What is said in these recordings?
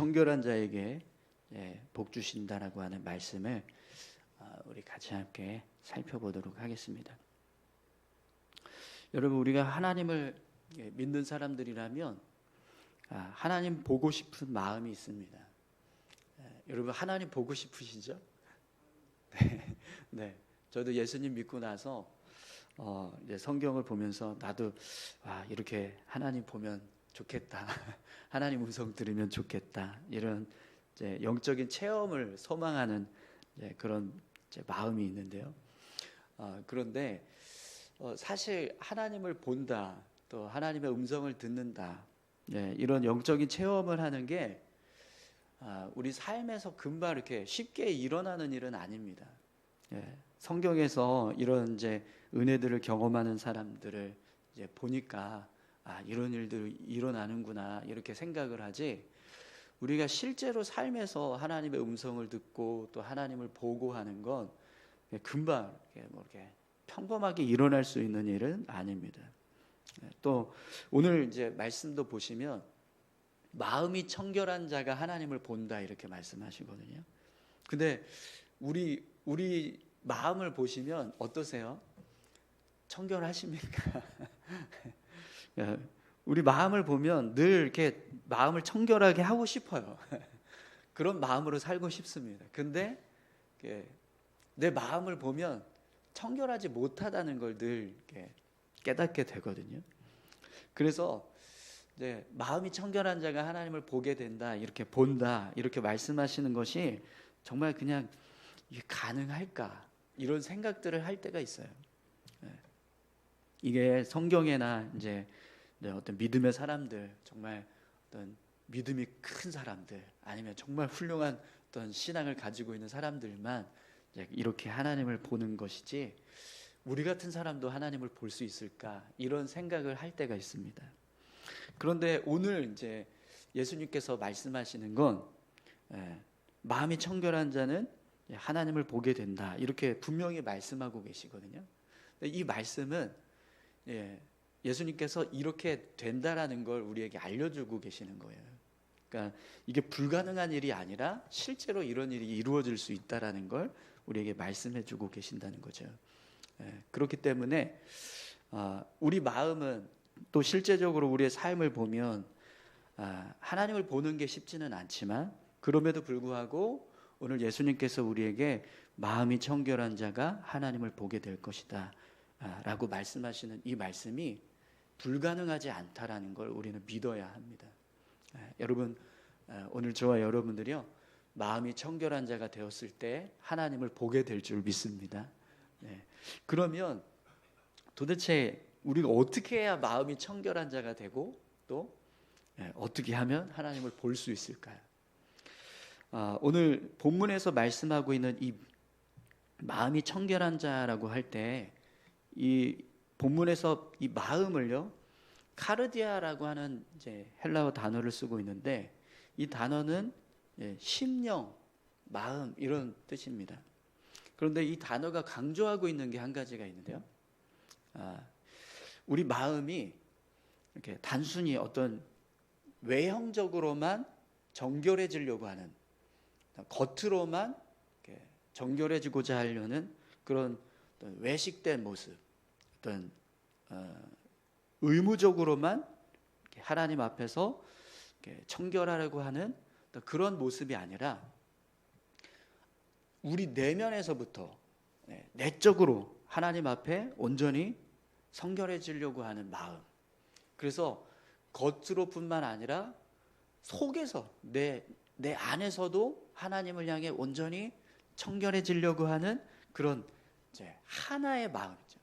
청결한 자에게 복 주신다라고 하는 말씀을 우리 같이 함께 살펴보도록 하겠습니다. 여러분, 우리가 하나님을 믿는 사람들이라면 하나님 보고 싶은 마음이 있습니다. 여러분, 하나님 보고 싶으시죠? 네. 저도 예수님 믿고 나서 이제 성경을 보면서 나도 이렇게 하나님 보면 좋겠다. 하나님 음성 들으면 좋겠다. 이런 이제 영적인 체험을 소망하는 그런 마음이 있는데요. 그런데 사실 하나님을 본다, 또 하나님의 음성을 듣는다, 이런 영적인 체험을 하는 게 우리 삶에서 금방 이렇게 쉽게 일어나는 일은 아닙니다. 성경에서 이런 이제 은혜들을 경험하는 사람들을 이제 보니까 이런 일들이 일어나는구나 이렇게 생각을 하지, 우리가 실제로 삶에서 하나님의 음성을 듣고 또 하나님을 보고 하는 건 금방 이렇게 평범하게 일어날 수 있는 일은 아닙니다. 또 오늘 이제 말씀도 보시면 마음이 청결한 자가 하나님을 본다 이렇게 말씀하시거든요. 근데 우리 마음을 보시면 어떠세요? 청결하십니까? 우리 마음을 보면 늘 이렇게 마음을 청결하게 하고 싶어요. 그런 마음으로 살고 싶습니다. 근데 내 마음을 보면 청결하지 못하다는 걸 늘 깨닫게 되거든요. 그래서 마음이 청결한 자가 하나님을 보게 된다, 이렇게 본다, 이렇게 말씀하시는 것이 정말 그냥 이게 가능할까 이런 생각들을 할 때가 있어요. 이게 성경에나 이제 어떤 믿음의 사람들, 정말 어떤 믿음이 큰 사람들, 아니면 정말 훌륭한 어떤 신앙을 가지고 있는 사람들만 이렇게 하나님을 보는 것이지, 우리 같은 사람도 하나님을 볼 수 있을까 이런 생각을 할 때가 있습니다. 그런데 오늘 이제 예수님께서 말씀하시는 건 마음이 청결한 자는 하나님을 보게 된다 이렇게 분명히 말씀하고 계시거든요. 이 말씀은 예수님께서 이렇게 된다라는 걸 우리에게 알려주고 계시는 거예요. 그러니까 이게 불가능한 일이 아니라 실제로 이런 일이 이루어질 수 있다라는 걸 우리에게 말씀해주고 계신다는 거죠. 그렇기 때문에 우리 마음은 또 실제적으로 우리의 삶을 보면 하나님을 보는 게 쉽지는 않지만, 그럼에도 불구하고 오늘 예수님께서 우리에게 마음이 청결한 자가 하나님을 보게 될 것이다 라고 말씀하시는 이 말씀이 불가능하지 않다라는 걸 우리는 믿어야 합니다. 여러분, 오늘 저와 여러분들이요, 마음이 청결한 자가 되었을 때 하나님을 보게 될 줄 믿습니다. 그러면 도대체 우리가 어떻게 해야 마음이 청결한 자가 되고 또 어떻게 하면 하나님을 볼 수 있을까요? 오늘 본문에서 말씀하고 있는 이 마음이 청결한 자라고 할 때 이 본문에서 이 마음을요, 카르디아라고 하는 이제 헬라어 단어를 쓰고 있는데, 이 단어는 심령, 마음 이런 뜻입니다. 그런데 이 단어가 강조하고 있는 게 한 가지가 있는데요. 우리 마음이 이렇게 단순히 어떤 외형적으로만 정결해지려고 하는, 겉으로만 이렇게 정결해지고자 하려는 그런 어떤 외식된 모습, 어떤 의무적으로만 하나님 앞에서 청결하려고 하는 그런 모습이 아니라, 우리 내면에서부터 내적으로 하나님 앞에 온전히 성결해지려고 하는 마음. 그래서 겉으로뿐만 아니라 속에서 내 안에서도 하나님을 향해 온전히 청결해지려고 하는 그런 이제 하나의 마음이죠.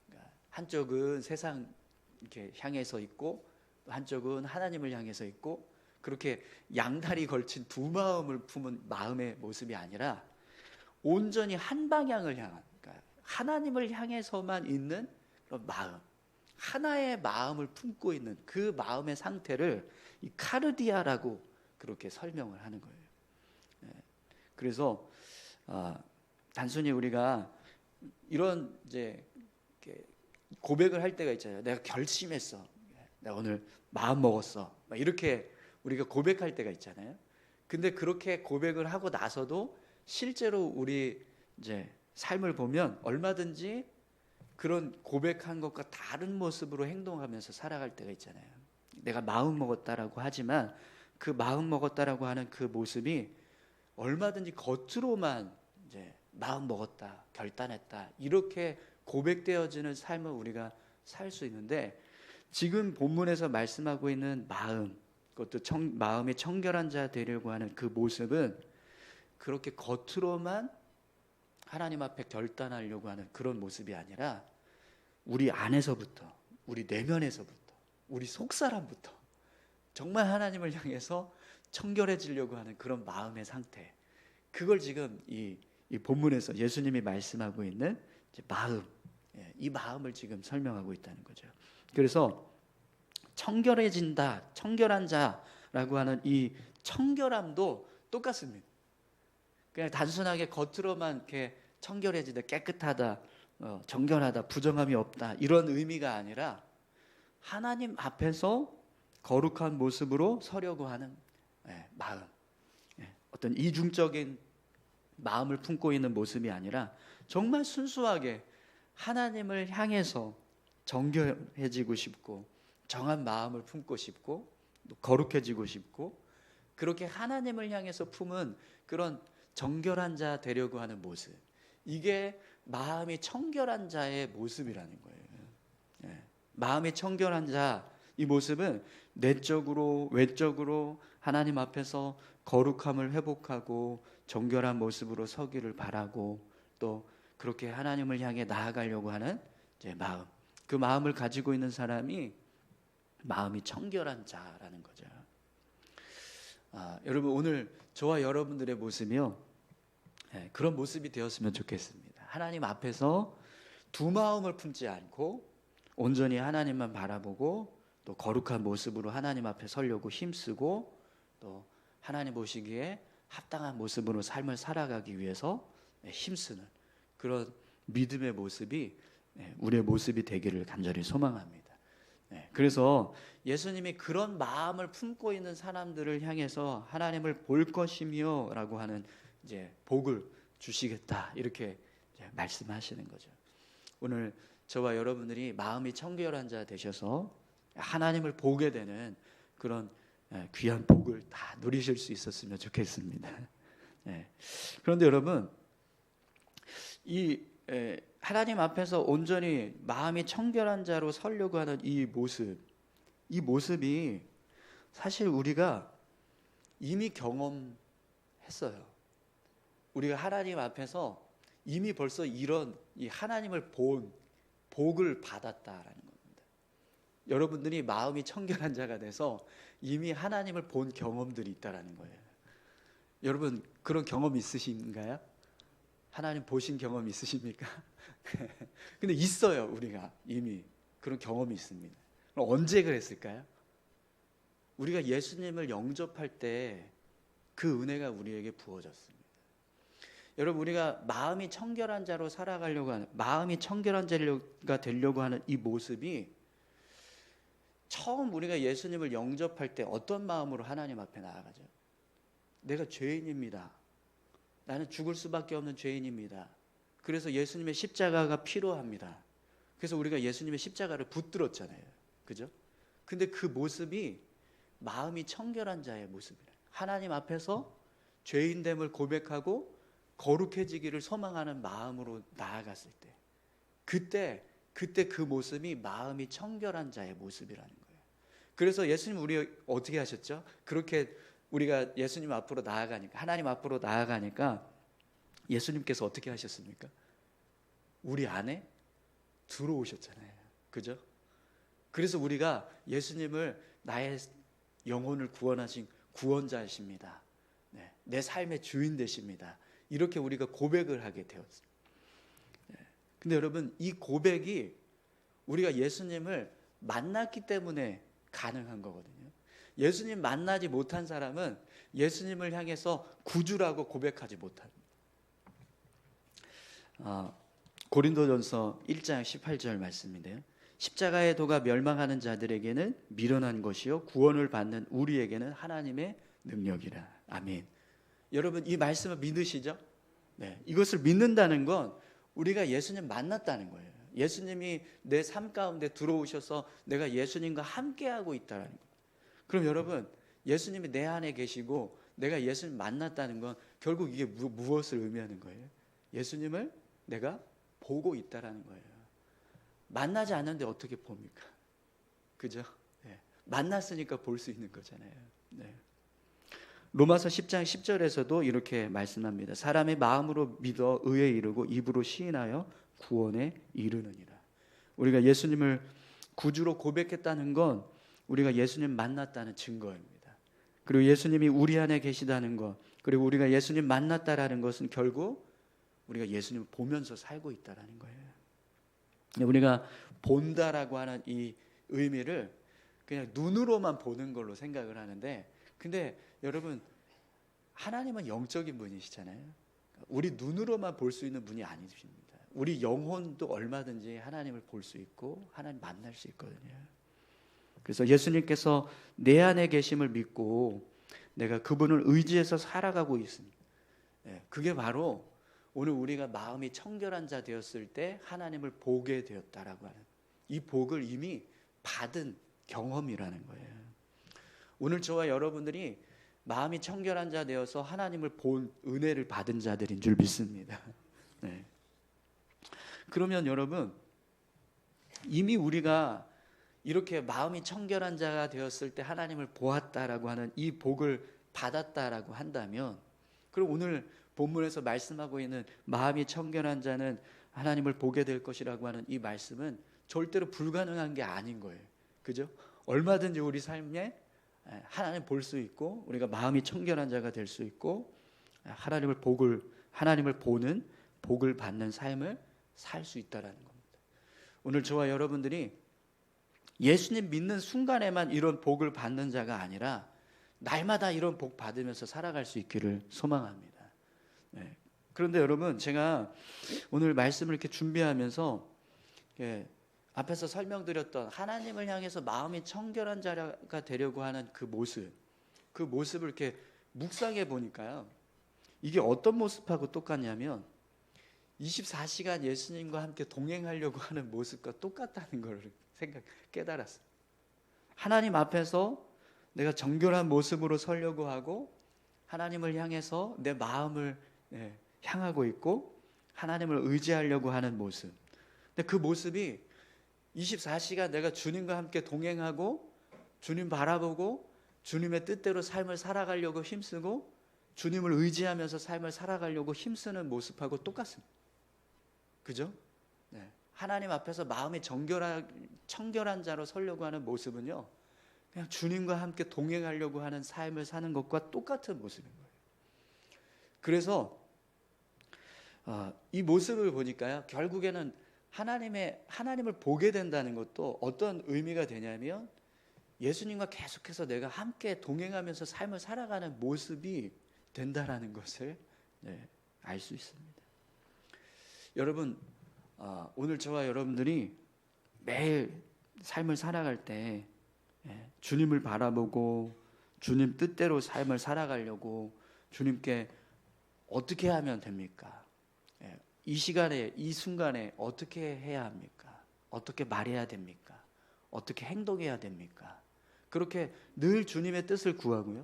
그러니까 한쪽은 세상 이렇게 향해서 있고, 한쪽은 하나님을 향해서 있고, 그렇게 양다리 걸친 두 마음을 품은 마음의 모습이 아니라 온전히 한 방향을 향한, 그러니까 하나님을 향해서만 있는 그런 마음, 하나의 마음을 품고 있는 그 마음의 상태를 이 카르디아라고 그렇게 설명을 하는 거예요. 그래서 단순히 우리가 이런 이제 고백을 할 때가 있잖아요. 내가 결심했어, 내가 오늘 마음 먹었어, 이렇게 우리가 고백할 때가 있잖아요. 근데 그렇게 고백을 하고 나서도 실제로 우리 이제 삶을 보면 얼마든지 그런 고백한 것과 다른 모습으로 행동하면서 살아갈 때가 있잖아요. 내가 마음 먹었다라고 하지만 그 마음 먹었다라고 하는 그 모습이 얼마든지 겉으로만 이제 마음 먹었다, 결단했다 이렇게 고백되어지는 삶을 우리가 살 수 있는데, 지금 본문에서 말씀하고 있는 마음, 그것도 마음이 청결한 자 되려고 하는 그 모습은 그렇게 겉으로만 하나님 앞에 결단하려고 하는 그런 모습이 아니라 우리 안에서부터, 우리 내면에서부터, 우리 속사람부터 정말 하나님을 향해서 청결해지려고 하는 그런 마음의 상태, 그걸 지금 이 본문에서 예수님이 말씀하고 있는 이제 마음, 이 마음을 지금 설명하고 있다는 거죠. 그래서 청결해진다, 청결한 자라고 하는 이 청결함도 똑같습니다. 그냥 단순하게 겉으로만 이렇게 청결해지다, 깨끗하다, 정결하다, 부정함이 없다 이런 의미가 아니라 하나님 앞에서 거룩한 모습으로 서려고 하는 마음, 어떤 이중적인 마음을 품고 있는 모습이 아니라 정말 순수하게 하나님을 향해서 정결해지고 싶고 정한 마음을 품고 싶고 거룩해지고 싶고 그렇게 하나님을 향해서 품은 그런 정결한 자 되려고 하는 모습, 이게 마음이 청결한 자의 모습이라는 거예요. 마음이 청결한 자, 이 모습은 내적으로 외적으로 하나님 앞에서 거룩함을 회복하고 정결한 모습으로 서기를 바라고 또 그렇게 하나님을 향해 나아가려고 하는 이제 마음, 그 마음을 가지고 있는 사람이 마음이 청결한 자라는 거죠. 여러분, 오늘 저와 여러분들의 모습이요, 그런 모습이 되었으면 좋겠습니다. 하나님 앞에서 두 마음을 품지 않고 온전히 하나님만 바라보고 또 거룩한 모습으로 하나님 앞에 서려고 힘쓰고 또 하나님 보시기에 합당한 모습으로 삶을 살아가기 위해서 힘쓰는 그런 믿음의 모습이 우리의 모습이 되기를 간절히 소망합니다. 그래서 예수님이 그런 마음을 품고 있는 사람들을 향해서 하나님을 볼 것이며 라고 하는 이제 복을 주시겠다 이렇게 이제 말씀하시는 거죠. 오늘 저와 여러분들이 마음이 청결한 자 되셔서 하나님을 보게 되는 그런 귀한 복을 다 누리실 수 있었으면 좋겠습니다. 그런데 여러분, 이 하나님 앞에서 온전히 마음이 청결한 자로 서려고 하는 이 모습이 사실 우리가 이미 경험했어요. 우리가 하나님 앞에서 이미 벌써 이런 이 하나님을 본 복을 받았다라는 겁니다. 여러분들이 마음이 청결한 자가 돼서 이미 하나님을 본 경험들이 있다라는 거예요. 여러분, 그런 경험 있으신가요? 하나님 보신 경험 있으십니까? 근데 있어요. 우리가 이미 그런 경험이 있습니다. 그럼 언제 그랬을까요? 우리가 예수님을 영접할 때 그 은혜가 우리에게 부어졌습니다. 여러분, 우리가 마음이 청결한 자로 살아가려고 하는, 마음이 청결한 자가 되려고 하는 이 모습이 처음 우리가 예수님을 영접할 때 어떤 마음으로 하나님 앞에 나아가죠? 내가 죄인입니다. 나는 죽을 수밖에 없는 죄인입니다. 그래서 예수님의 십자가가 필요합니다. 그래서 우리가 예수님의 십자가를 붙들었잖아요. 그죠? 근데 그 모습이 마음이 청결한 자의 모습이에요. 하나님 앞에서 죄인됨을 고백하고 거룩해지기를 소망하는 마음으로 나아갔을 때, 그때 그 모습이 마음이 청결한 자의 모습이라는 거예요. 그래서 예수님 우리 어떻게 하셨죠? 그렇게 우리가 예수님 앞으로 나아가니까, 하나님 앞으로 나아가니까 예수님께서 어떻게 하셨습니까? 우리 안에 들어오셨잖아요. 그죠? 그래서 우리가 예수님을 나의 영혼을 구원하신 구원자이십니다. 내 삶의 주인 되십니다. 이렇게 우리가 고백을 하게 되었어요. 근데 여러분, 이 고백이 우리가 예수님을 만났기 때문에 가능한 거거든요. 예수님 만나지 못한 사람은 예수님을 향해서 구주라고 고백하지 못합니다. 고린도전서 1장 18절 말씀인데요. 십자가의 도가 멸망하는 자들에게는 미련한 것이요 구원을 받는 우리에게는 하나님의 능력이라. 아멘. 여러분 이 말씀을 믿으시죠? 네, 이것을 믿는다는 건 우리가 예수님 만났다는 거예요. 예수님이 내 삶 가운데 들어오셔서 내가 예수님과 함께하고 있다는 거예요. 그럼 여러분 예수님이 내 안에 계시고 내가 예수님 만났다는 건 결국 이게 무엇을 의미하는 거예요? 예수님을 내가 보고 있다라는 거예요. 만나지 않는데 어떻게 봅니까? 그죠? 네. 만났으니까 볼 수 있는 거잖아요. 네. 로마서 10장 10절에서도 이렇게 말씀합니다. 사람의 마음으로 믿어 의에 이르고 입으로 시인하여 구원에 이르느니라. 우리가 예수님을 구주로 고백했다는 건 우리가 예수님 만났다는 증거입니다. 그리고 예수님이 우리 안에 계시다는 것, 그리고 우리가 예수님 만났다라는 것은 결국 우리가 예수님을 보면서 살고 있다라는 거예요. 우리가 본다라고 하는 이 의미를 그냥 눈으로만 보는 걸로 생각을 하는데, 근데 여러분 하나님은 영적인 분이시잖아요. 우리 눈으로만 볼 수 있는 분이 아니십니다. 우리 영혼도 얼마든지 하나님을 볼 수 있고 하나님 만날 수 있거든요. 그래서 예수님께서 내 안에 계심을 믿고 내가 그분을 의지해서 살아가고 있습니다. 그게 바로 오늘 우리가 마음이 청결한 자 되었을 때 하나님을 보게 되었다라고 하는 이 복을 이미 받은 경험이라는 거예요. 오늘 저와 여러분들이 마음이 청결한 자 되어서 하나님을 본 은혜를 받은 자들인 줄 믿습니다. 네. 그러면 여러분 이미 우리가 이렇게 마음이 청결한 자가 되었을 때 하나님을 보았다라고 하는 이 복을 받았다라고 한다면, 그럼 오늘 본문에서 말씀하고 있는 마음이 청결한 자는 하나님을 보게 될 것이라고 하는 이 말씀은 절대로 불가능한 게 아닌 거예요. 그죠? 얼마든지 우리 삶에 하나님 볼 수 있고 우리가 마음이 청결한 자가 될 수 있고 하나님을 보는 복을 받는 삶을 살 수 있다라는 겁니다. 오늘 저와 여러분들이 예수님 믿는 순간에만 이런 복을 받는 자가 아니라 날마다 이런 복 받으면서 살아갈 수 있기를 소망합니다. 네. 그런데 여러분 제가 오늘 말씀을 이렇게 준비하면서 앞에서 설명드렸던 하나님을 향해서 마음이 청결한 자가 되려고 하는 그 모습을 이렇게 묵상해 보니까요, 이게 어떤 모습하고 똑같냐면 24시간 예수님과 함께 동행하려고 하는 모습과 똑같다는 걸 깨달았어요. 하나님 앞에서 내가 정결한 모습으로 서려고 하고 하나님을 향해서 내 마음을 향하고 있고 하나님을 의지하려고 하는 모습. 근데 그 모습이 24시간 내가 주님과 함께 동행하고 주님 바라보고 주님의 뜻대로 삶을 살아가려고 힘쓰고 주님을 의지하면서 삶을 살아가려고 힘쓰는 모습하고 똑같습니다. 그죠? 네. 하나님 앞에서 마음이 청결한 자로 서려고 하는 모습은요, 그냥 주님과 함께 동행하려고 하는 삶을 사는 것과 똑같은 모습인 거예요. 그래서 이 모습을 보니까요, 결국에는 하나님을 보게 된다는 것도 어떤 의미가 되냐면 예수님과 계속해서 내가 함께 동행하면서 삶을 살아가는 모습이 된다라는 것을 알 수 있습니다. 여러분 오늘 저와 여러분들이 매일 삶을 살아갈 때 주님을 바라보고 주님 뜻대로 삶을 살아가려고 주님께 어떻게 하면 됩니까? 이 시간에 이 순간에 어떻게 해야 합니까? 어떻게 말해야 됩니까? 어떻게 행동해야 됩니까? 그렇게 늘 주님의 뜻을 구하고요,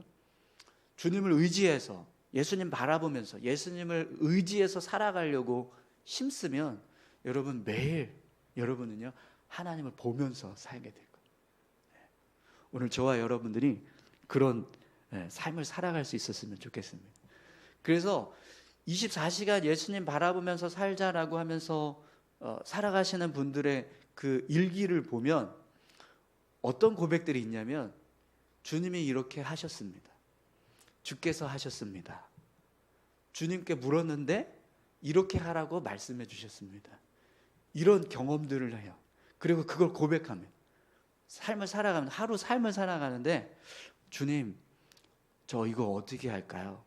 주님을 의지해서 예수님 바라보면서 예수님을 의지해서 살아가려고 힘쓰면 여러분 매일 여러분은요 하나님을 보면서 살게 될 거예요. 오늘 저와 여러분들이 그런 삶을 살아갈 수 있었으면 좋겠습니다. 그래서 24시간 예수님 바라보면서 살자라고 하면서 살아가시는 분들의 그 일기를 보면 어떤 고백들이 있냐면 주님이 이렇게 하셨습니다. 주께서 하셨습니다. 주님께 물었는데 이렇게 하라고 말씀해 주셨습니다. 이런 경험들을 해요. 그리고 그걸 고백하면 하루 삶을 살아가는데 주님 저 이거 어떻게 할까요?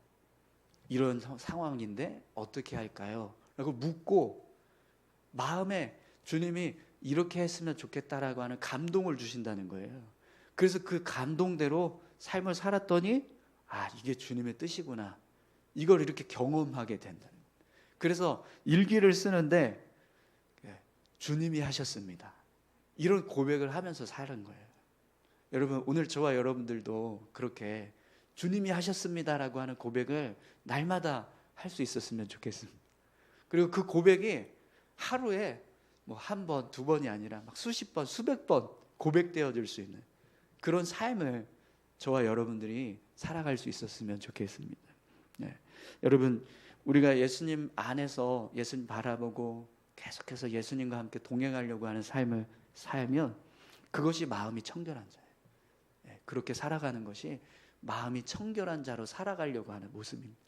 이런 상황인데 어떻게 할까요? 라고 묻고 마음에 주님이 이렇게 했으면 좋겠다라고 하는 감동을 주신다는 거예요. 그래서 그 감동대로 삶을 살았더니 아, 이게 주님의 뜻이구나. 이걸 이렇게 경험하게 된다는 거예요. 그래서 일기를 쓰는데 주님이 하셨습니다. 이런 고백을 하면서 사는 거예요. 여러분, 오늘 저와 여러분들도 그렇게 주님이 하셨습니다라고 하는 고백을 날마다 할 수 있었으면 좋겠습니다. 그리고 그 고백이 하루에 뭐 한 번, 두 번이 아니라 막 수십 번, 수백 번 고백되어질 수 있는 그런 삶을 저와 여러분들이 살아갈 수 있었으면 좋겠습니다. 네. 여러분, 우리가 예수님 안에서 예수님 바라보고 계속해서 예수님과 함께 동행하려고 하는 삶을 살면 그것이 마음이 청결한 자예요. 네. 그렇게 살아가는 것이 마음이 청결한 자로 살아가려고 하는 모습입니다.